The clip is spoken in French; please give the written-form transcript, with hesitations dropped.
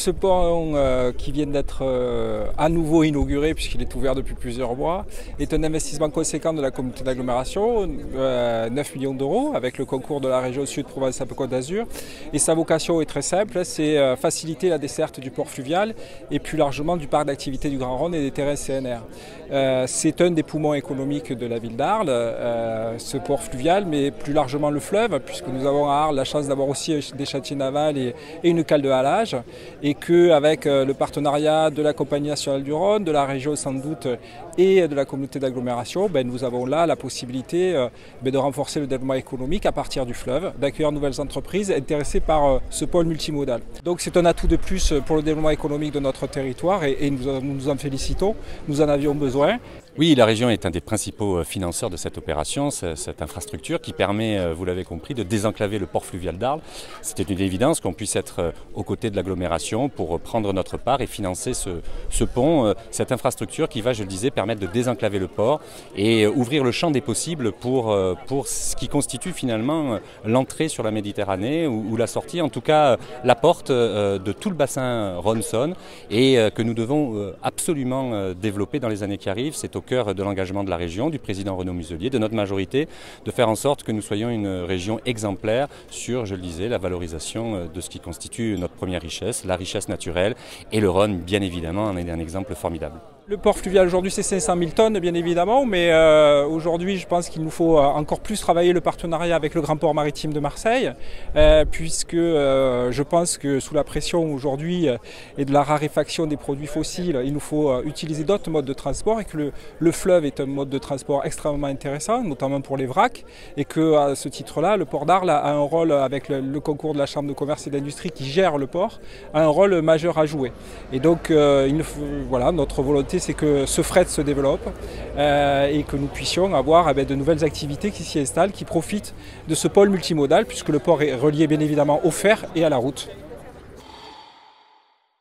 ce pont qui vient d'être à nouveau inauguré, puisqu'il est ouvert depuis plusieurs mois, est un investissement conséquent de la communauté d'agglomération, 9 millions d'euros, avec le concours de la région Sud Provence-Alpes-Côte d'Azur. Et sa vocation est très simple, c'est faciliter la desserte du port fluvial et plus largement du parc d'activité du Grand Rhône et des terrains CNR. C'est un des poumons économiques de la ville d'Arles, ce port fluvial, mais plus largement le fleuve, puisque nous avons à Arles la chance d'avoir aussi des chantiers navals et une cale de halage, et qu'avec le partenariat de la Compagnie nationale du Rhône, de la région sans doute et de la communauté d'agglomération, nous avons là la possibilité de renforcer le développement économique à partir du fleuve, d'accueillir de nouvelles entreprises intéressées par ce pôle multimodal. Donc c'est un atout de plus pour le développement économique de notre territoire et nous nous en félicitons, nous en avions besoin. Oui, la région est un des principaux financeurs de cette opération, cette infrastructure qui permet, vous l'avez compris, de désenclaver le port fluvial d'Arles. C'était une évidence qu'on puisse être aux côtés de l'agglomération pour prendre notre part et financer ce pont, cette infrastructure qui va, je le disais, permettre de désenclaver le port et ouvrir le champ des possibles pour ce qui constitue finalement l'entrée sur la Méditerranée ou la sortie, en tout cas la porte de tout le bassin Rhône-Saône et que nous devons absolument développer dans les années qui arrivent. C'est au cœur de l'engagement de la région, du président Renaud Muselier, de notre majorité, de faire en sorte que nous soyons une région exemplaire sur, je le disais, la valorisation de ce qui constitue notre première richesse, la richesse naturelle, et le Rhône, bien évidemment, en est un exemple formidable. Le port fluvial aujourd'hui c'est 500 000 tonnes bien évidemment, mais aujourd'hui je pense qu'il nous faut encore plus travailler le partenariat avec le grand port maritime de Marseille, puisque je pense que sous la pression aujourd'hui et de la raréfaction des produits fossiles, il nous faut utiliser d'autres modes de transport et que le fleuve est un mode de transport extrêmement intéressant, notamment pour les vracs, et que à ce titre-là, le port d'Arles a un rôle avec le concours de la Chambre de commerce et d'industrie qui gère le port, a un rôle majeur à jouer. Et donc voilà, notre volonté c'est que ce fret se développe et que nous puissions avoir de nouvelles activités qui s'y installent, qui profitent de ce pôle multimodal, puisque le port est relié bien évidemment au fer et à la route.